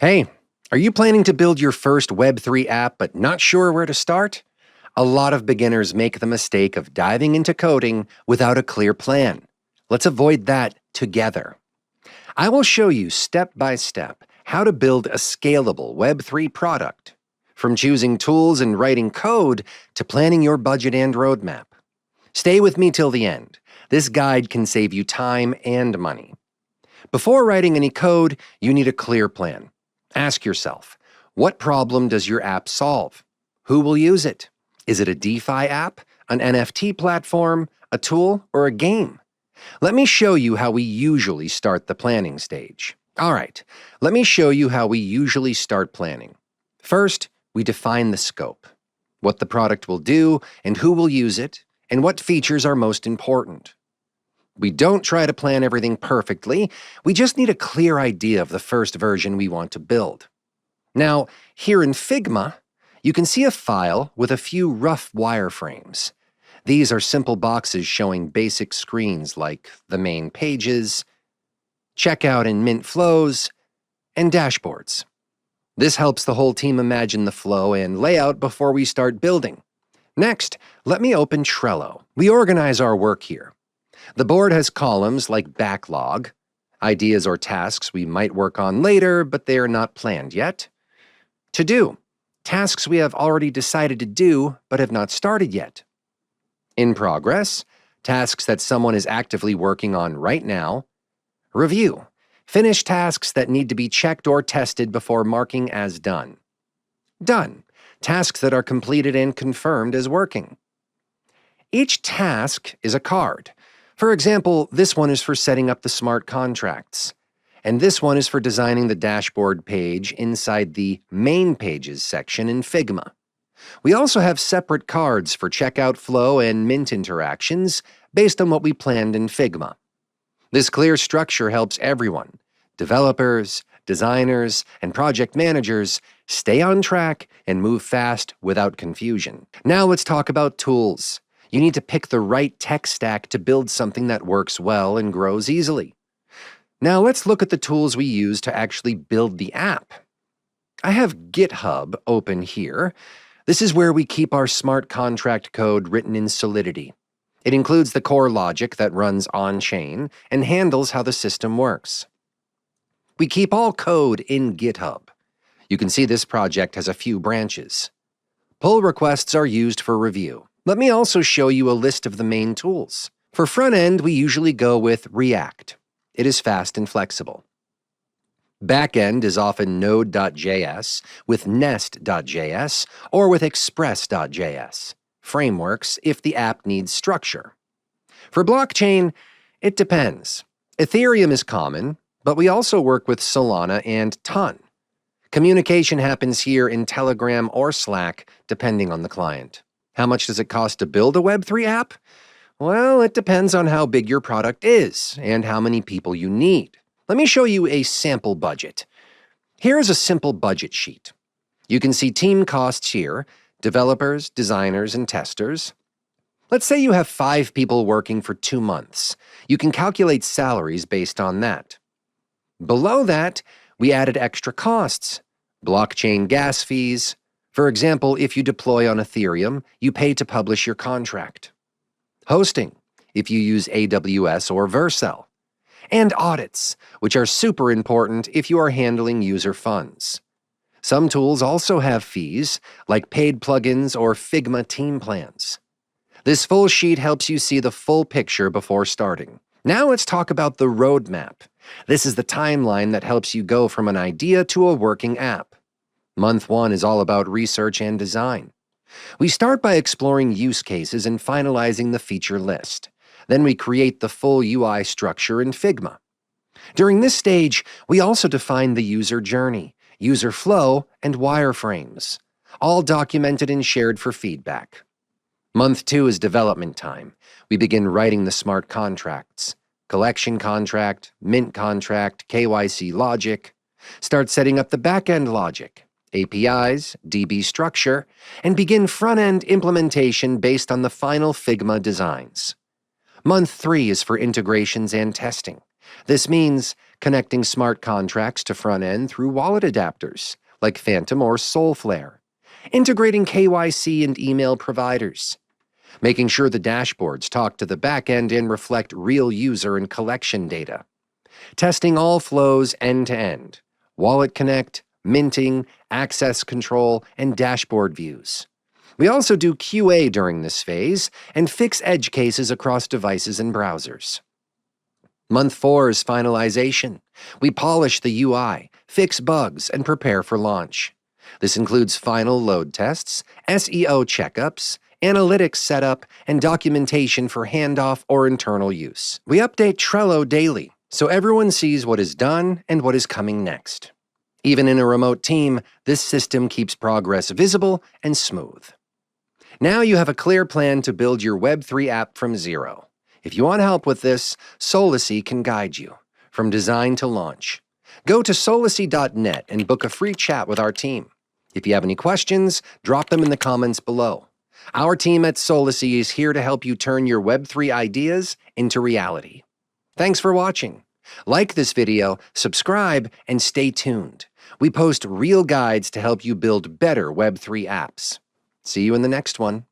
Hey, are you planning to build your first Web3 app but not sure where to start? A lot of beginners make the mistake of diving into coding without a clear plan. Let's avoid that together. I will show you step by step how to build a scalable Web3 product, from choosing tools and writing code to planning your budget and roadmap. Stay with me till the end. This guide can save you time and money. Before writing any code, you need a clear plan. Ask yourself, what problem does your app solve? Who will use it? Is it a DeFi app, an NFT platform, a tool, or a game? Let me show you how we usually start the planning stage. All right, let me show you how we usually start planning. First, we define the scope, what the product will do and who will use it, and what features are most important. We don't try to plan everything perfectly, we just need a clear idea of the first version we want to build. Now, here in Figma, you can see a file with a few rough wireframes. These are simple boxes showing basic screens like the main pages, checkout and mint flows, and dashboards. This helps the whole team imagine the flow and layout before we start building. Next, let me open Trello. We organize our work here. The board has columns like backlog, ideas or tasks we might work on later, but they are not planned yet. To do, tasks we have already decided to do, but have not started yet. In progress, tasks that someone is actively working on right now. Review, finish tasks that need to be checked or tested before marking as done. Done, tasks that are completed and confirmed as working. Each task is a card. For example, this one is for setting up the smart contracts, and this one is for designing the dashboard page inside the Main Pages section in Figma. We also have separate cards for checkout flow and mint interactions based on what we planned in Figma. This clear structure helps everyone, developers, designers, and project managers, stay on track and move fast without confusion. Now let's talk about tools. You need to pick the right tech stack to build something that works well and grows easily. Now let's look at the tools we use to actually build the app. I have GitHub open here. This is where we keep our smart contract code written in Solidity. It includes the core logic that runs on-chain and handles how the system works. We keep all code in GitHub. You can see this project has a few branches. Pull requests are used for review. Let me also show you a list of the main tools. For front-end, we usually go with React. It is fast and flexible. Back-end is often node.js with nest.js or with express.js, frameworks if the app needs structure. For blockchain, it depends. Ethereum is common, but we also work with Solana and Ton. Communication happens here in Telegram or Slack, depending on the client. How much does it cost to build a Web3 app? Well, it depends on how big your product is and how many people you need. Let me show you a sample budget. Here's a simple budget sheet. You can see team costs here, developers, designers, and testers. Let's say you have 5 people working for 2 months. You can calculate salaries based on that. Below that, we added extra costs, blockchain gas fees. For example, if you deploy on Ethereum, you pay to publish your contract. Hosting, if you use AWS or Vercel. And audits, which are super important if you are handling user funds. Some tools also have fees, like paid plugins or Figma team plans. This full sheet helps you see the full picture before starting. Now let's talk about the roadmap. This is the timeline that helps you go from an idea to a working app. Month 1 is all about research and design. We start by exploring use cases and finalizing the feature list. Then we create the full UI structure in Figma. During this stage, we also define the user journey, user flow, and wireframes, all documented and shared for feedback. Month 2 is development time. We begin writing the smart contracts, collection contract, mint contract, KYC logic, start setting up the backend logic, APIs, DB structure, and begin front-end implementation based on the final Figma designs. Month 3 is for integrations and testing. This means connecting smart contracts to front end through wallet adapters, like Phantom or Soulflare, integrating KYC and email providers, making sure the dashboards talk to the back end and reflect real user and collection data, testing all flows end-to-end, wallet connect, minting, access control, and dashboard views. We also do QA during this phase and fix edge cases across devices and browsers. Month 4 is finalization. We polish the UI, fix bugs, and prepare for launch. This includes final load tests, SEO checkups, analytics setup, and documentation for handoff or internal use. We update Trello daily, so everyone sees what is done and what is coming next. Even in a remote team, this system keeps progress visible and smooth. Now you have a clear plan to build your Web3 app from zero. If you want help with this, Solicy can guide you, from design to launch. Go to solicy.net and book a free chat with our team. If you have any questions, drop them in the comments below. Our team at Solicy is here to help you turn your Web3 ideas into reality. Thanks for watching. Like this video, subscribe, and stay tuned. We post real guides to help you build better Web3 apps. See you in the next one.